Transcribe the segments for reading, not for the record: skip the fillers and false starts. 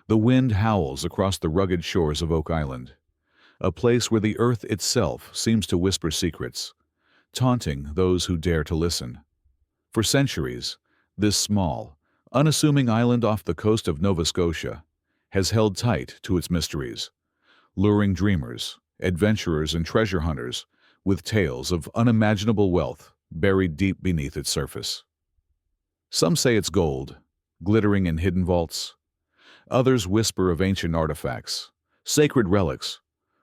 The wind howls across the rugged shores of Oak Island, a place where the earth itself seems to whisper secrets, taunting those who dare to listen. For centuries, this small, unassuming island off the coast of Nova Scotia has held tight to its mysteries, luring dreamers, adventurers, and treasure hunters with tales of unimaginable wealth buried deep beneath its surface. Some say it's gold, glittering in hidden vaults. Others whisper of ancient artifacts, sacred relics,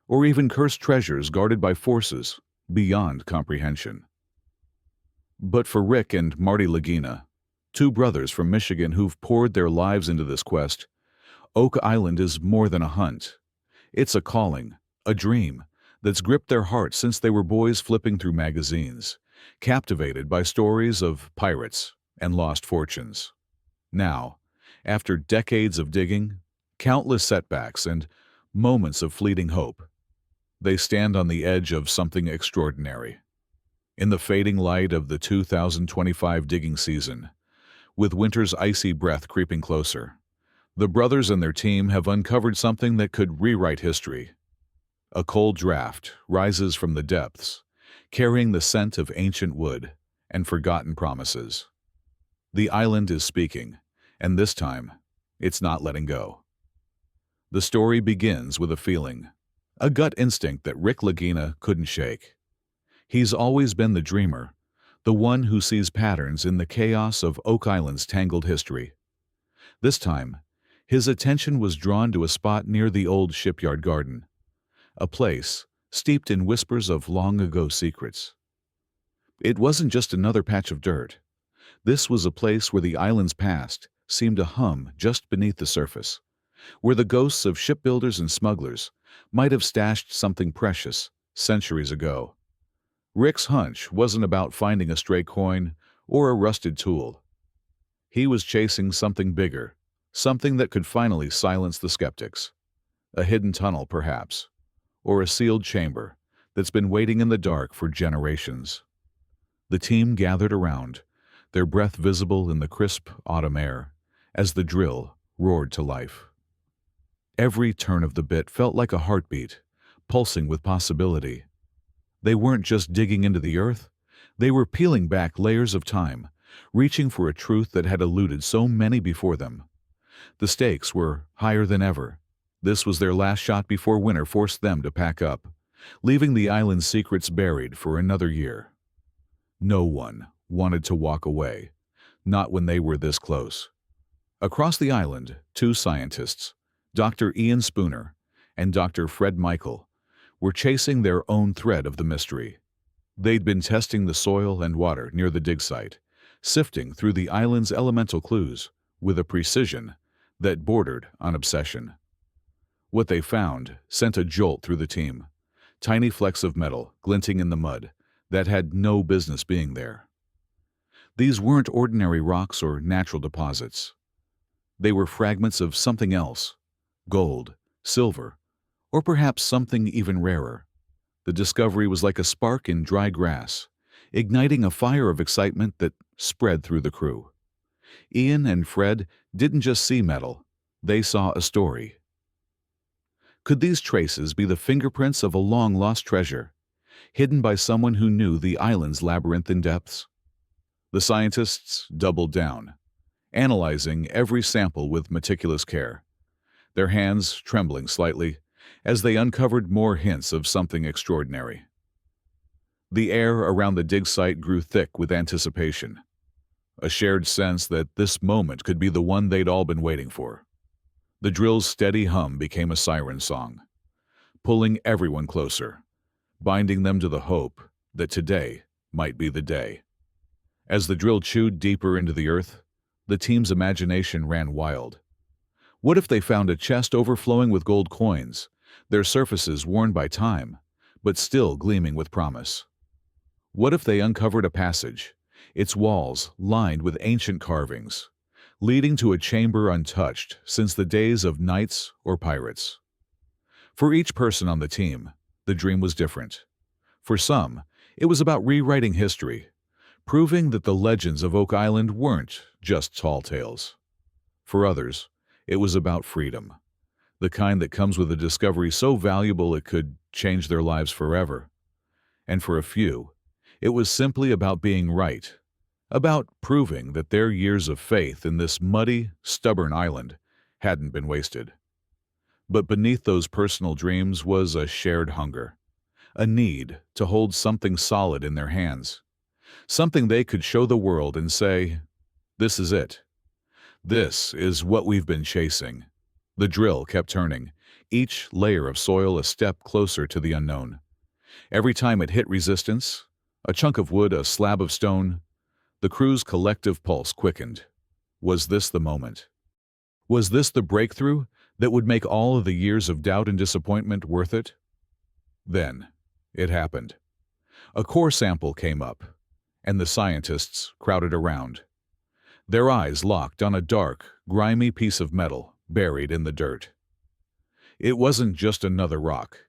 or even cursed treasures guarded by forces beyond comprehension. But for Rick and Marty Lagina, two brothers from Michigan who've poured their lives into this quest, Oak Island is more than a hunt. It's a calling, a dream, that's gripped their hearts since they were boys flipping through magazines, captivated by stories of pirates and lost fortunes. Now, after decades of digging, countless setbacks, and moments of fleeting hope, they stand on the edge of something extraordinary. In the fading light of the 2025 digging season, with winter's icy breath creeping closer, the brothers and their team have uncovered something that could rewrite history. A cold draft rises from the depths, carrying the scent of ancient wood and forgotten promises. The island is speaking, and this time, it's not letting go. The story begins with a feeling, a gut instinct that Rick Lagina couldn't shake. He's always been the dreamer, the one who sees patterns in the chaos of Oak Island's tangled history. This time, his attention was drawn to a spot near the old shipyard garden, a place steeped in whispers of long-ago secrets. It wasn't just another patch of dirt. This was a place where the island's past seemed to hum just beneath the surface, where the ghosts of shipbuilders and smugglers might have stashed something precious centuries ago. Rick's hunch wasn't about finding a stray coin or a rusted tool. He was chasing something bigger, something that could finally silence the skeptics. A hidden tunnel, perhaps, or a sealed chamber that's been waiting in the dark for generations. The team gathered around, their breath visible in the crisp autumn air, as the drill roared to life. Every turn of the bit felt like a heartbeat, pulsing with possibility. They weren't just digging into the earth, they were peeling back layers of time, reaching for a truth that had eluded so many before them. The stakes were higher than ever. This was their last shot before winter forced them to pack up, leaving the island's secrets buried for another year. No one wanted to walk away, not when they were this close. Across the island, two scientists, Dr. Ian Spooner and Dr. Fred Michael, were chasing their own thread of the mystery. They'd been testing the soil and water near the dig site, sifting through the island's elemental clues with a precision that bordered on obsession. What they found sent a jolt through the team, tiny flecks of metal glinting in the mud that had no business being there. These weren't ordinary rocks or natural deposits. They were fragments of something else, gold, silver, or perhaps something even rarer. The discovery was like a spark in dry grass, igniting a fire of excitement that spread through the crew. Ian and Fred didn't just see metal, they saw a story. Could these traces be the fingerprints of a long-lost treasure, hidden by someone who knew the island's labyrinthine depths? The scientists doubled down, analyzing every sample with meticulous care, their hands trembling slightly as they uncovered more hints of something extraordinary. The air around the dig site grew thick with anticipation, a shared sense that this moment could be the one they'd all been waiting for. The drill's steady hum became a siren song, pulling everyone closer, binding them to the hope that today might be the day. As the drill chewed deeper into the earth, the team's imagination ran wild. What if they found a chest overflowing with gold coins, their surfaces worn by time, but still gleaming with promise? What if they uncovered a passage, its walls lined with ancient carvings, leading to a chamber untouched since the days of knights or pirates? For each person on the team, the dream was different. For some, it was about rewriting history, proving that the legends of Oak Island weren't just tall tales. For others, It was about freedom, the kind that comes with a discovery so valuable it could change their lives forever. And for a few, it was simply about being right, about proving that their years of faith in this muddy, stubborn island hadn't been wasted. But beneath those personal dreams was a shared hunger, a need to hold something solid in their hands, something they could show the world and say, "This is it. This is what we've been chasing." The drill kept turning, each layer of soil a step closer to the unknown. Every time it hit resistance, a chunk of wood, a slab of stone, the crew's collective pulse quickened. Was this the moment? Was this the breakthrough that would make all of the years of doubt and disappointment worth it? Then, it happened. A core sample came up, and the scientists crowded around, their eyes locked on a dark, grimy piece of metal buried in the dirt. It wasn't just another rock.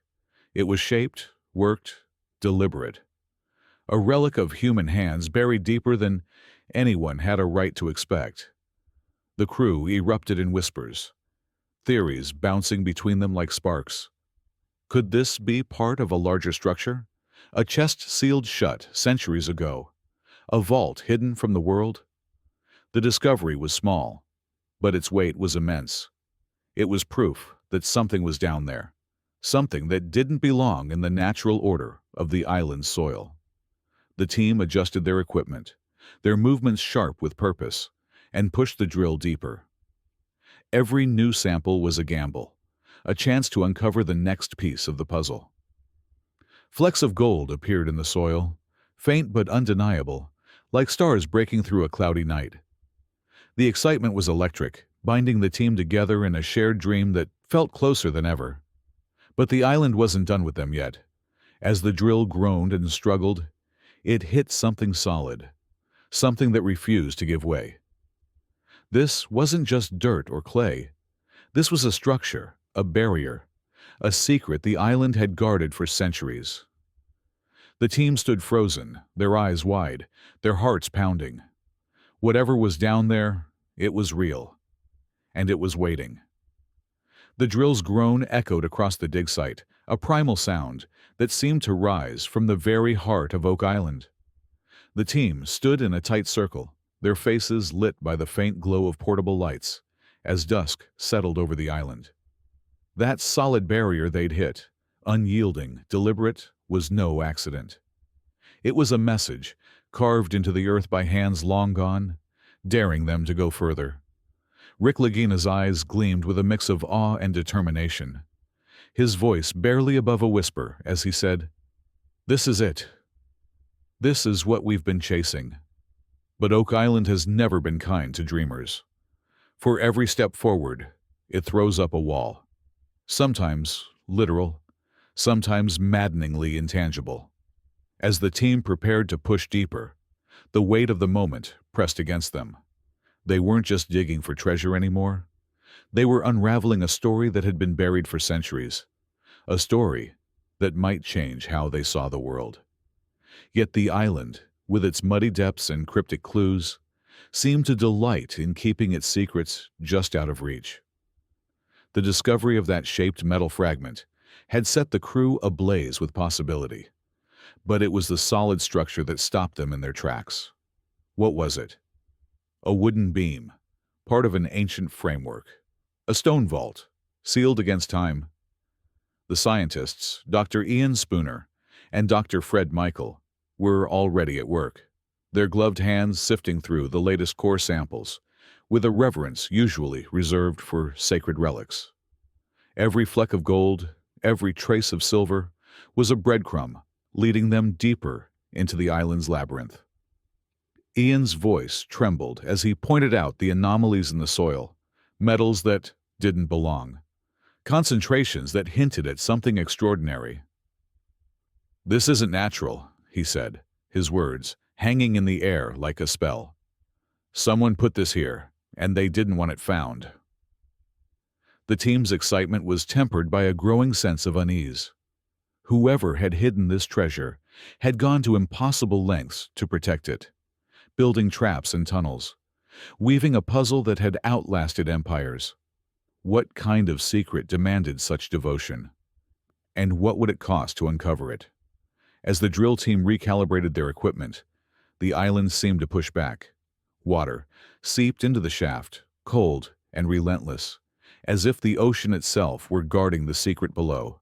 It was shaped, worked, deliberate. A relic of human hands buried deeper than anyone had a right to expect. The crew erupted in whispers, theories bouncing between them like sparks. Could this be part of a larger structure? A chest sealed shut centuries ago? A vault hidden from the world? The discovery was small, but its weight was immense. It was proof that something was down there, something that didn't belong in the natural order of the island's soil. The team adjusted their equipment, their movements sharp with purpose, and pushed the drill deeper. Every new sample was a gamble, a chance to uncover the next piece of the puzzle. Flecks of gold appeared in the soil, faint but undeniable, like stars breaking through a cloudy night. The excitement was electric, binding the team together in a shared dream that felt closer than ever. But the island wasn't done with them yet. As the drill groaned and struggled, it hit something solid, something that refused to give way. This wasn't just dirt or clay. This was a structure, a barrier, a secret the island had guarded for centuries. The team stood frozen, their eyes wide, their hearts pounding. Whatever was down there, it was real. And it was waiting. The drill's groan echoed across the dig site, a primal sound that seemed to rise from the very heart of Oak Island. The team stood in a tight circle, their faces lit by the faint glow of portable lights, as dusk settled over the island. That solid barrier they'd hit, unyielding, deliberate, was no accident. It was a message, carved into the earth by hands long gone, daring them to go further. Rick Lagina's eyes gleamed with a mix of awe and determination, his voice barely above a whisper as he said, "This is it. This is what we've been chasing." But Oak Island has never been kind to dreamers. For every step forward, it throws up a wall. Sometimes literal, sometimes maddeningly intangible. As the team prepared to push deeper, the weight of the moment pressed against them. They weren't just digging for treasure anymore. They were unraveling a story that had been buried for centuries, a story that might change how they saw the world. Yet the island, with its muddy depths and cryptic clues, seemed to delight in keeping its secrets just out of reach. The discovery of that shaped metal fragment had set the crew ablaze with possibility, but it was the solid structure that stopped them in their tracks. What was it? A wooden beam, part of an ancient framework. A stone vault, sealed against time. The scientists, Dr. Ian Spooner and Dr. Fred Michael, were already at work, their gloved hands sifting through the latest core samples, with a reverence usually reserved for sacred relics. Every fleck of gold, every trace of silver, was a breadcrumb leading them deeper into the island's labyrinth. Ian's voice trembled as he pointed out the anomalies in the soil, metals that didn't belong, concentrations that hinted at something extraordinary. "This isn't natural," he said, his words hanging in the air like a spell. "Someone put this here, and they didn't want it found." The team's excitement was tempered by a growing sense of unease. Whoever had hidden this treasure had gone to impossible lengths to protect it, building traps and tunnels, weaving a puzzle that had outlasted empires. What kind of secret demanded such devotion? And what would it cost to uncover it? As the drill team recalibrated their equipment, the island seemed to push back. Water seeped into the shaft, cold and relentless, as if the ocean itself were guarding the secret below.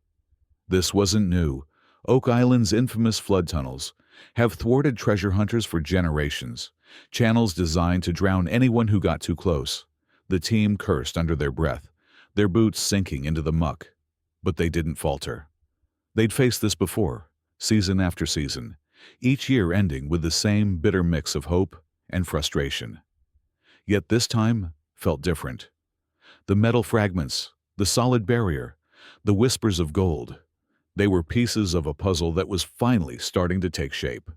This wasn't new. Oak Island's infamous flood tunnels have thwarted treasure hunters for generations, channels designed to drown anyone who got too close. The team cursed under their breath, their boots sinking into the muck. But they didn't falter. They'd faced this before, season after season, each year ending with the same bitter mix of hope and frustration. Yet this time felt different. The metal fragments, the solid barrier, the whispers of gold, they were pieces of a puzzle that was finally starting to take shape.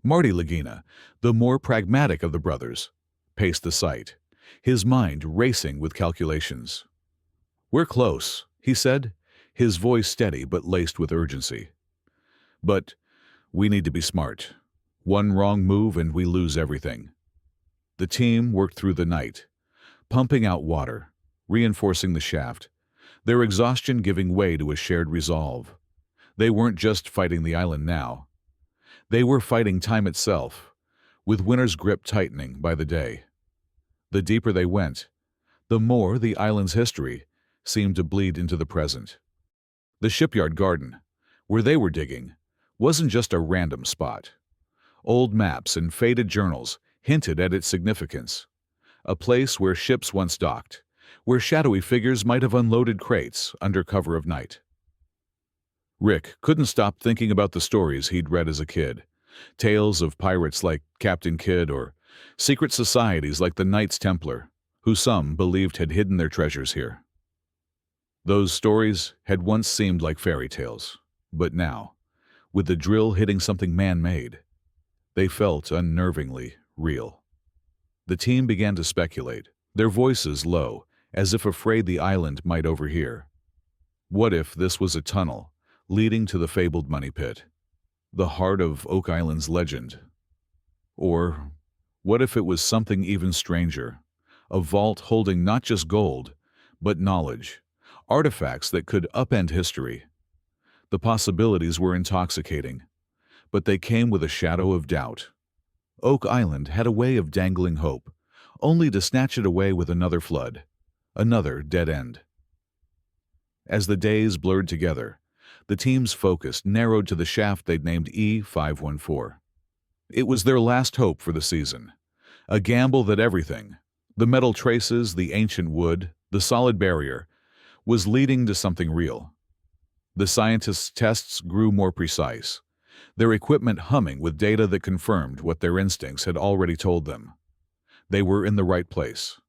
Marty Lagina, the more pragmatic of the brothers, paced the site, his mind racing with calculations. "We're close," he said, his voice steady but laced with urgency. "But we need to be smart. One wrong move and we lose everything." The team worked through the night, pumping out water, reinforcing the shaft, their exhaustion giving way to a shared resolve. They weren't just fighting the island now. They were fighting time itself, with winter's grip tightening by the day. The deeper they went, the more the island's history seemed to bleed into the present. The shipyard garden, where they were digging, wasn't just a random spot. Old maps and faded journals hinted at its significance. A place where ships once docked, where shadowy figures might have unloaded crates under cover of night. Rick couldn't stop thinking about the stories he'd read as a kid. Tales of pirates like Captain Kidd or secret societies like the Knights Templar, who some believed had hidden their treasures here. Those stories had once seemed like fairy tales, but now, with the drill hitting something man-made, they felt unnervingly real. The team began to speculate, their voices low, as if afraid the island might overhear. What if this was a tunnel leading to the fabled money pit, the heart of Oak Island's legend? Or what if it was something even stranger, a vault holding not just gold, but knowledge, artifacts that could upend history? The possibilities were intoxicating, but they came with a shadow of doubt. Oak Island had a way of dangling hope, only to snatch it away with another flood, another dead end. As the days blurred together, the team's focus narrowed to the shaft they'd named E514. It was their last hope for the season, a gamble that everything, the metal traces, the ancient wood, the solid barrier, was leading to something real. The scientists' tests grew more precise, their equipment humming with data that confirmed what their instincts had already told them. They were in the right place.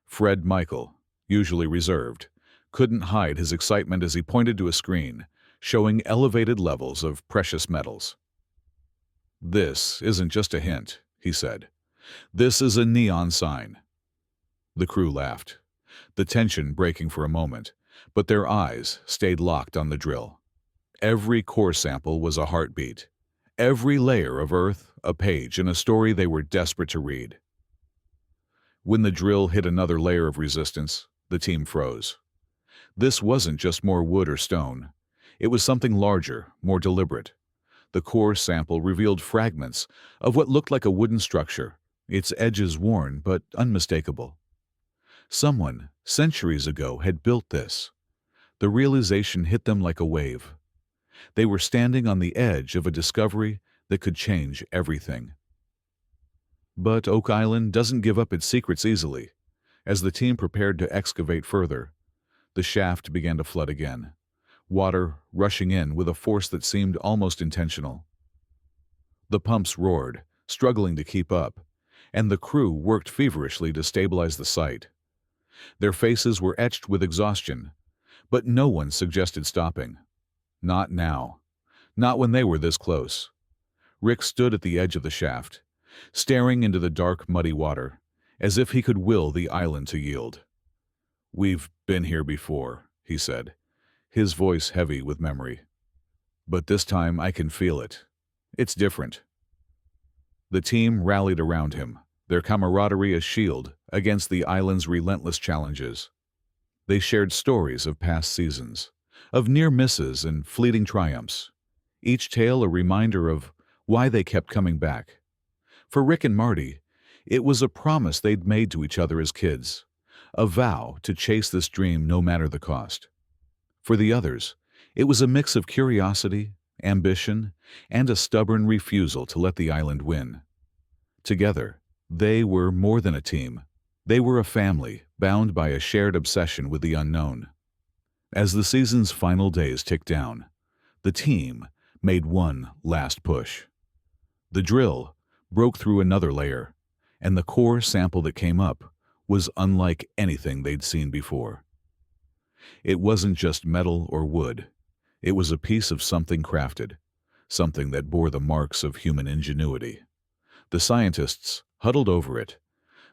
Fred Michael, usually reserved, couldn't hide his excitement as he pointed to a screen showing elevated levels of precious metals. "This isn't just a hint," he said. "This is a neon sign." The crew laughed, the tension breaking for a moment, but their eyes stayed locked on the drill. Every core sample was a heartbeat, every layer of earth a page in a story they were desperate to read. When the drill hit another layer of resistance, the team froze. This wasn't just more wood or stone. It was something larger, more deliberate. The core sample revealed fragments of what looked like a wooden structure, its edges worn but unmistakable. Someone, centuries ago, had built this. The realization hit them like a wave. They were standing on the edge of a discovery that could change everything. But Oak Island doesn't give up its secrets easily. As the team prepared to excavate further, the shaft began to flood again, water rushing in with a force that seemed almost intentional. The pumps roared, struggling to keep up, and the crew worked feverishly to stabilize the site. Their faces were etched with exhaustion, but no one suggested stopping. Not now. Not when they were this close. Rick stood at the edge of the shaft, staring into the dark, muddy water, as if he could will the island to yield. "We've been here before," he said, his voice heavy with memory. "But this time I can feel it. It's different." The team rallied around him, their camaraderie a shield against the island's relentless challenges. They shared stories of past seasons, of near misses and fleeting triumphs, each tale a reminder of why they kept coming back. For Rick and Marty, it was a promise they'd made to each other as kids, a vow to chase this dream no matter the cost. For the others, it was a mix of curiosity, ambition, and a stubborn refusal to let the island win. Together, they were more than a team. They were a family, bound by a shared obsession with the unknown. As the season's final days ticked down, the team made one last push. The drill broke through another layer, and the core sample that came up was unlike anything they'd seen before. It wasn't just metal or wood. It was a piece of something crafted, something that bore the marks of human ingenuity. The scientists huddled over it,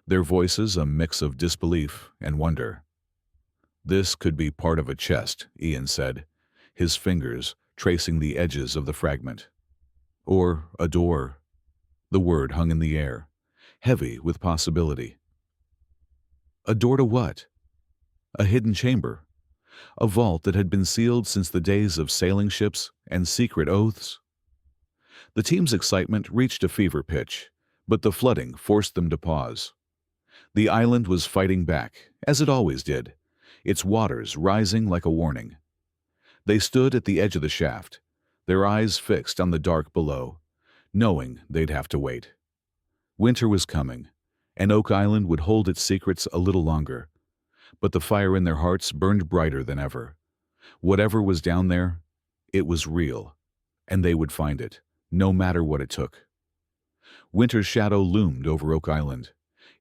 their voices a mix of disbelief and wonder. "This could be part of a chest," Ian said, his fingers tracing the edges of the fragment. "Or a door." The word hung in the air, heavy with possibility. A door to what? A hidden chamber? A vault that had been sealed since the days of sailing ships and secret oaths? The team's excitement reached a fever pitch, but the flooding forced them to pause. The island was fighting back, as it always did, its waters rising like a warning. They stood at the edge of the shaft, their eyes fixed on the dark below, knowing they'd have to wait. Winter was coming, and Oak Island would hold its secrets a little longer, but the fire in their hearts burned brighter than ever. Whatever was down there, it was real, and they would find it, no matter what it took. Winter's shadow loomed over Oak Island,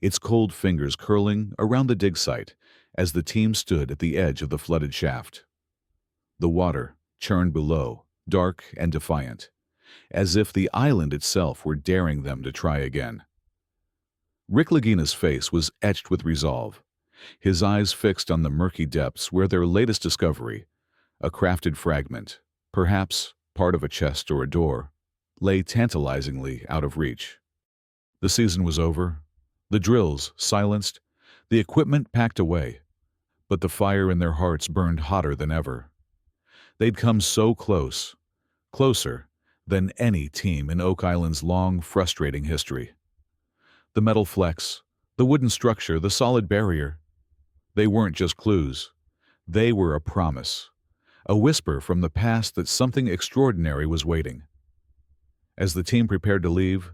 its cold fingers curling around the dig site as the team stood at the edge of the flooded shaft. The water churned below, dark and defiant, as if the island itself were daring them to try again. Rick Lagina's face was etched with resolve, his eyes fixed on the murky depths where their latest discovery, a crafted fragment, perhaps part of a chest or a door, lay tantalizingly out of reach. The season was over, the drills silenced, the equipment packed away, but the fire in their hearts burned hotter than ever. They'd come so close, closer than any team in Oak Island's long, frustrating history. The metal flecks, the wooden structure, the solid barrier, they weren't just clues. They were a promise, a whisper from the past that something extraordinary was waiting. As the team prepared to leave,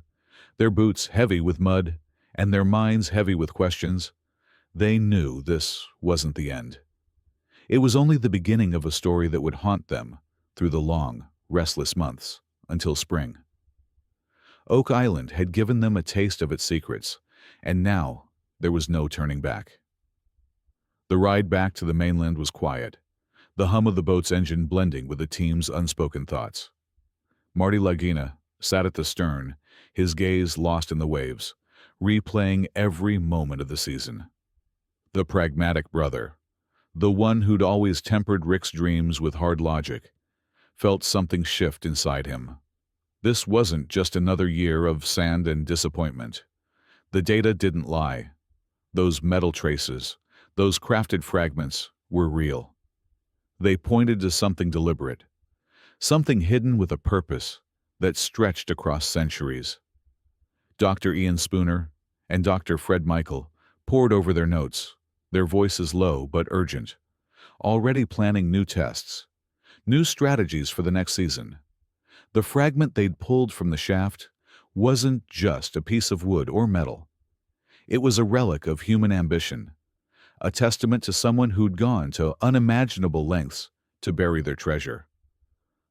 their boots heavy with mud and their minds heavy with questions, they knew this wasn't the end. It was only the beginning of a story that would haunt them through the long, restless months until spring. Oak Island had given them a taste of its secrets, and now there was no turning back. The ride back to the mainland was quiet, the hum of the boat's engine blending with the team's unspoken thoughts. Marty Lagina sat at the stern, his gaze lost in the waves, replaying every moment of the season. The pragmatic brother, the one who'd always tempered Rick's dreams with hard logic, felt something shift inside him. This wasn't just another year of sand and disappointment. The data didn't lie. Those metal traces, those crafted fragments, were real. They pointed to something deliberate, something hidden with a purpose that stretched across centuries. Dr. Ian Spooner and Dr. Fred Michael pored over their notes, their voices low but urgent, already planning new tests, new strategies for the next season. The fragment they'd pulled from the shaft wasn't just a piece of wood or metal. It was a relic of human ambition, a testament to someone who'd gone to unimaginable lengths to bury their treasure.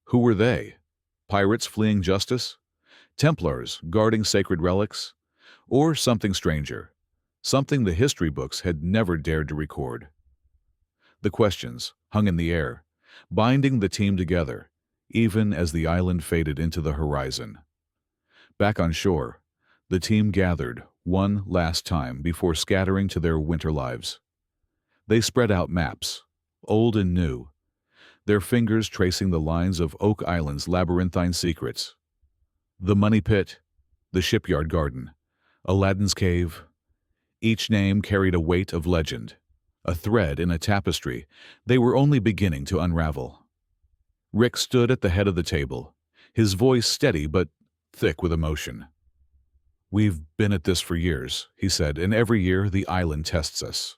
Who were they? Pirates fleeing justice? Templars guarding sacred relics? Or something stranger, something the history books had never dared to record? The questions hung in the air, binding the team together, even as the island faded into the horizon. Back on shore, the team gathered one last time before scattering to their winter lives. They spread out maps, old and new, their fingers tracing the lines of Oak Island's labyrinthine secrets. The Money Pit, the Shipyard Garden, Aladdin's Cave. Each name carried a weight of legend, a thread in a tapestry they were only beginning to unravel. Rick stood at the head of the table, his voice steady but thick with emotion. "We've been at this for years," he said, "and every year the island tests us.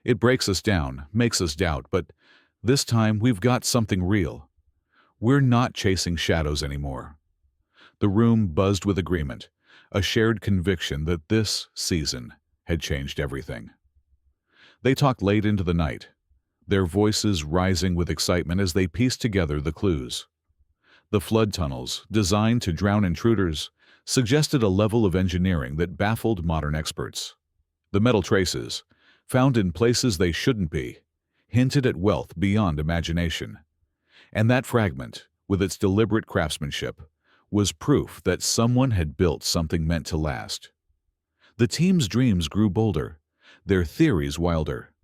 It breaks us down, makes us doubt, but this time we've got something real. We're not chasing shadows anymore." The room buzzed with agreement, a shared conviction that this season had changed everything. They talked late into the night, their voices rising with excitement as they pieced together the clues. The flood tunnels, designed to drown intruders, suggested a level of engineering that baffled modern experts. The metal traces, found in places they shouldn't be, hinted at wealth beyond imagination. And that fragment, with its deliberate craftsmanship, was proof that someone had built something meant to last. The team's dreams grew bolder, their theories wilder.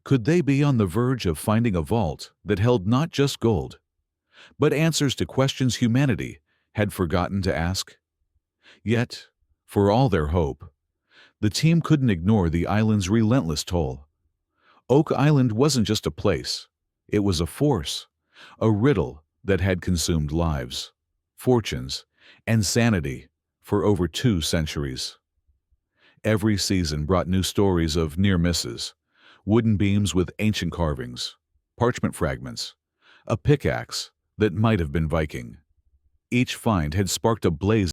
Could they be on the verge of finding a vault that held not just gold, but answers to questions humanity had forgotten to ask? Yet, for all their hope, the team couldn't ignore the island's relentless toll. Oak Island wasn't just a place, it was a force, a riddle that had consumed lives, fortunes, and sanity for over 2 centuries. Every season brought new stories of near misses, wooden beams with ancient carvings, parchment fragments, a pickaxe that might have been Viking. Each find had sparked a blaze